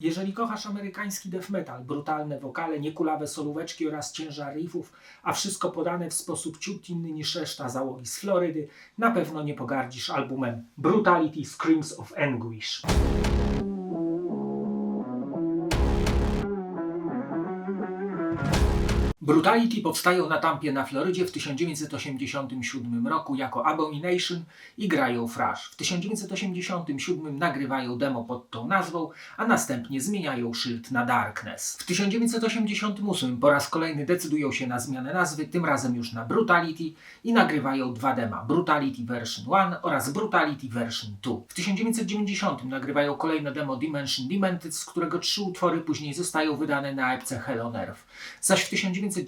Jeżeli kochasz amerykański death metal, brutalne wokale, niekulawe solóweczki oraz ciężar riffów, a wszystko podane w sposób ciut inny niż reszta załogi z Florydy, na pewno nie pogardzisz albumem Brutality Screams of Anguish. Brutality powstają na Tampie na Florydzie w 1987 roku jako Abomination i grają thrash. W 1987 nagrywają demo pod tą nazwą, a następnie zmieniają szyld na Darkness. W 1988 po raz kolejny decydują się na zmianę nazwy, tym razem już na Brutality i nagrywają dwa dema, Brutality Version 1 oraz Brutality Version 2. W 1990 nagrywają kolejne demo Dimension Demented, z którego 3 utwory później zostają wydane na epce Hell on Earth. Zaś w 1991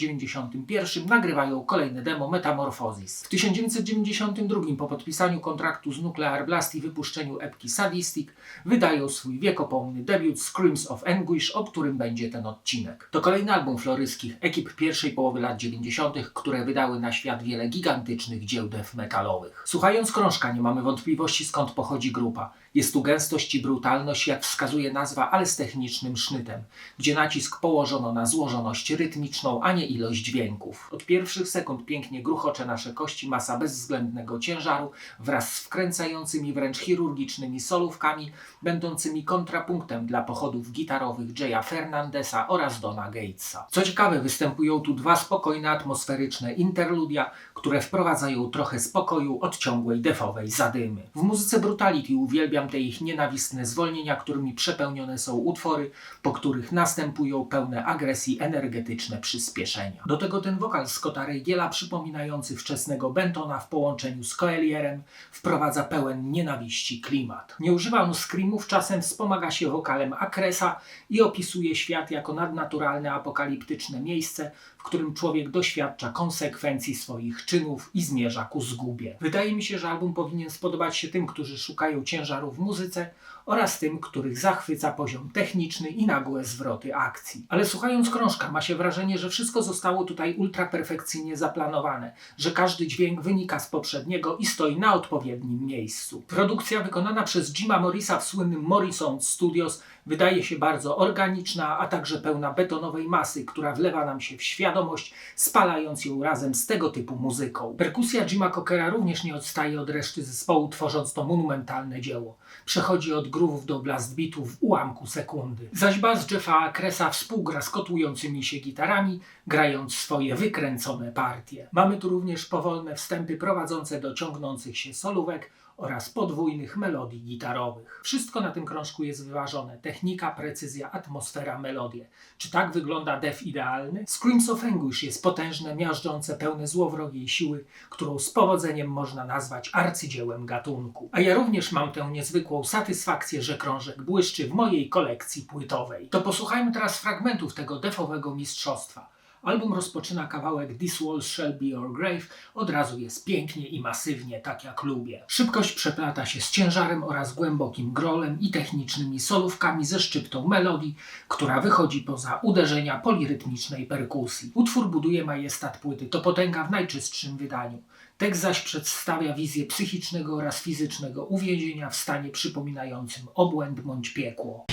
nagrywają kolejne demo Metamorphosis. W 1992 po podpisaniu kontraktu z Nuclear Blast i wypuszczeniu epki Sadistic wydają swój wiekopomny debiut Screams of Anguish, o którym będzie ten odcinek. To kolejny album floryckich ekip pierwszej połowy lat 90., które wydały na świat wiele gigantycznych dzieł death metalowych. Słuchając krążka nie mamy wątpliwości, skąd pochodzi grupa. Jest tu gęstość i brutalność, jak wskazuje nazwa, ale z technicznym sznytem, gdzie nacisk położono na złożoność rytmiczną, a nie ilość dźwięków. Od pierwszych sekund pięknie gruchocze nasze kości masa bezwzględnego ciężaru wraz z wkręcającymi wręcz chirurgicznymi solówkami, będącymi kontrapunktem dla pochodów gitarowych Jaya Fernandesa oraz Dona Gatesa. Co ciekawe, występują tu dwa spokojne, atmosferyczne interludia, które wprowadzają trochę spokoju od ciągłej defowej zadymy. W muzyce Brutality uwielbiam te ich nienawistne zwolnienia, którymi przepełnione są utwory, po których następują pełne agresji energetyczne przyspieszenia. Do tego ten wokal Scotta Reigiela, przypominający wczesnego Bentona w połączeniu z Coelierem, wprowadza pełen nienawiści klimat. Nie używa on screamów, czasem wspomaga się wokalem Acresa i opisuje świat jako nadnaturalne, apokaliptyczne miejsce, w którym człowiek doświadcza konsekwencji swoich czynów i zmierza ku zgubie. Wydaje mi się, że album powinien spodobać się tym, którzy szukają ciężaru w muzyce oraz tym, których zachwyca poziom techniczny i nagłe zwroty akcji. Ale słuchając krążka ma się wrażenie, że wszystko zostało tutaj ultraperfekcyjnie zaplanowane, że każdy dźwięk wynika z poprzedniego i stoi na odpowiednim miejscu. Produkcja wykonana przez Jima Morrisa w słynnym Morrison Studios wydaje się bardzo organiczna, a także pełna betonowej masy, która wlewa nam się w świadomość, spalając ją razem z tego typu muzyką. Perkusja Jima Cockera również nie odstaje od reszty zespołu, tworząc to monumentalne dzieło. Przechodzi od groovów do blast beatów w ułamku sekundy. Zaś bas Jeffa Acresa współgra z kotłującymi się gitarami, grając swoje wykręcone partie. Mamy tu również powolne wstępy prowadzące do ciągnących się solówek oraz podwójnych melodii gitarowych. Wszystko na tym krążku jest wyważone. Technika, precyzja, atmosfera, melodie. Czy tak wygląda death idealny? Screams of Anguish jest potężne, miażdżące, pełne złowrogiej siły, którą z powodzeniem można nazwać arcydziełem gatunku. A ja również mam tę niezwykłą satysfakcję, że krążek błyszczy w mojej kolekcji płytowej. To posłuchajmy teraz fragmentów tego deathowego mistrzostwa. Album rozpoczyna kawałek This Walls Shall Be Your Grave, od razu jest pięknie i masywnie, tak jak lubię. Szybkość przeplata się z ciężarem oraz głębokim grolem i technicznymi solówkami ze szczyptą melodii, która wychodzi poza uderzenia polirytmicznej perkusji. Utwór buduje majestat płyty, to potęga w najczystszym wydaniu. Tekst zaś przedstawia wizję psychicznego oraz fizycznego uwięzienia w stanie przypominającym obłęd bądź piekło.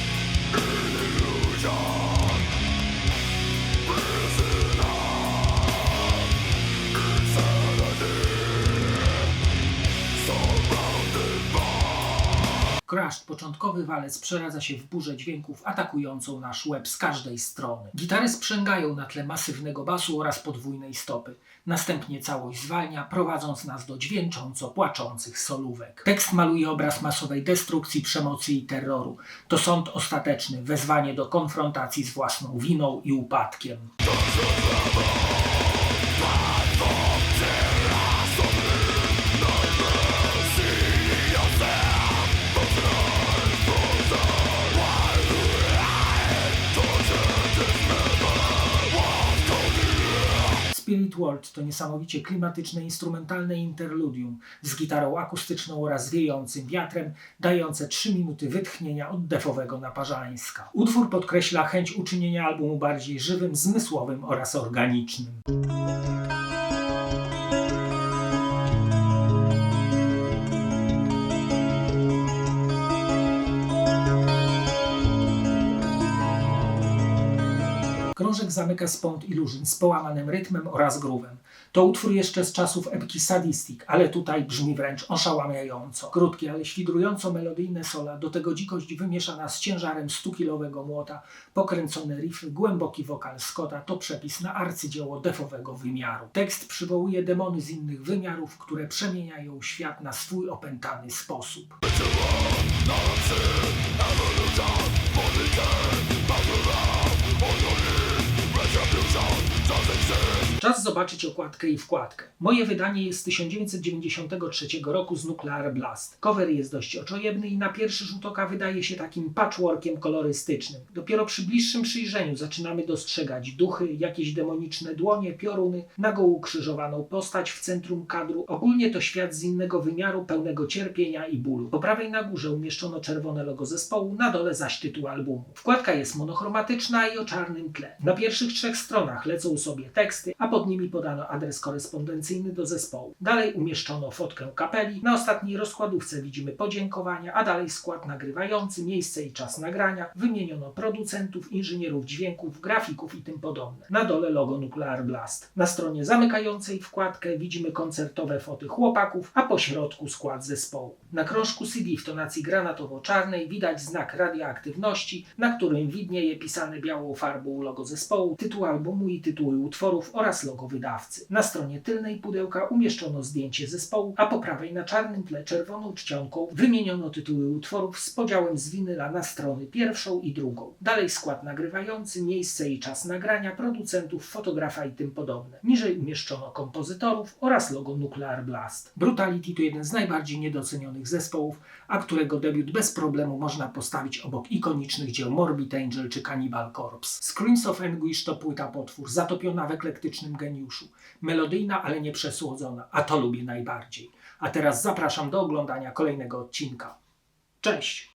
Crushed, początkowy walec przeradza się w burzę dźwięków atakującą nasz łeb z każdej strony. Gitary sprzęgają na tle masywnego basu oraz podwójnej stopy. Następnie całość zwalnia, prowadząc nas do dźwięcząco płaczących solówek. Tekst maluje obraz masowej destrukcji, przemocy i terroru. To sąd ostateczny, wezwanie do konfrontacji z własną winą i upadkiem. Spirit World to niesamowicie klimatyczne instrumentalne interludium z gitarą akustyczną oraz wiejącym wiatrem, dające 3 minuty wytchnienia od defowego naparzańska. Utwór podkreśla chęć uczynienia albumu bardziej żywym, zmysłowym oraz organicznym. Krążek zamyka Spont Illusion z połamanym rytmem oraz groovem. To utwór jeszcze z czasów epki Sadistic, ale tutaj brzmi wręcz oszałamiająco. Krótkie, ale świdrująco melodyjne sola, do tego dzikość wymieszana z ciężarem 100-kilowego młota, pokręcone riffy, głęboki wokal Scotta to przepis na arcydzieło defowego wymiaru. Tekst przywołuje demony z innych wymiarów, które przemieniają świat na swój opętany sposób. Czas zobaczyć okładkę i wkładkę. Moje wydanie jest z 1993 roku z Nuclear Blast. Cover jest dość oczojebny i na pierwszy rzut oka wydaje się takim patchworkiem kolorystycznym. Dopiero przy bliższym przyjrzeniu zaczynamy dostrzegać duchy, jakieś demoniczne dłonie, pioruny, nagą ukrzyżowaną postać w centrum kadru. Ogólnie to świat z innego wymiaru, pełnego cierpienia i bólu. Po prawej na górze umieszczono czerwone logo zespołu, na dole zaś tytuł albumu. Wkładka jest monochromatyczna i o czarnym tle. Na pierwszych 3 stronach lecą sobie teksty, a pod nimi podano adres korespondencyjny do zespołu. Dalej umieszczono fotkę kapeli, na ostatniej rozkładówce widzimy podziękowania, a dalej skład nagrywający, miejsce i czas nagrania, wymieniono producentów, inżynierów dźwięków, grafików i tym podobne. Na dole logo Nuclear Blast. Na stronie zamykającej wkładkę widzimy koncertowe foty chłopaków, a po środku skład zespołu. Na krążku CD w tonacji granatowo-czarnej widać znak radioaktywności, na którym widnieje pisane białą farbą logo zespołu, tytuł albumu i tytuły utworów oraz logo wydawcy. Na stronie tylnej pudełka umieszczono zdjęcie zespołu, a po prawej na czarnym tle czerwoną czcionką wymieniono tytuły utworów z podziałem z winyla na strony pierwszą i drugą. Dalej skład nagrywający, miejsce i czas nagrania, producentów, fotografa i tym podobne. Niżej umieszczono kompozytorów oraz logo Nuclear Blast. Brutality to jeden z najbardziej niedocenionych zespołów, a którego debiut bez problemu można postawić obok ikonicznych dzieł Morbid Angel czy Cannibal Corpse. Screams of Anguish to płyta potwór, zatopiona w eklektycznym geniuszu. Melodyjna, ale nie przesłodzona, a to lubię najbardziej. A teraz zapraszam do oglądania kolejnego odcinka. Cześć!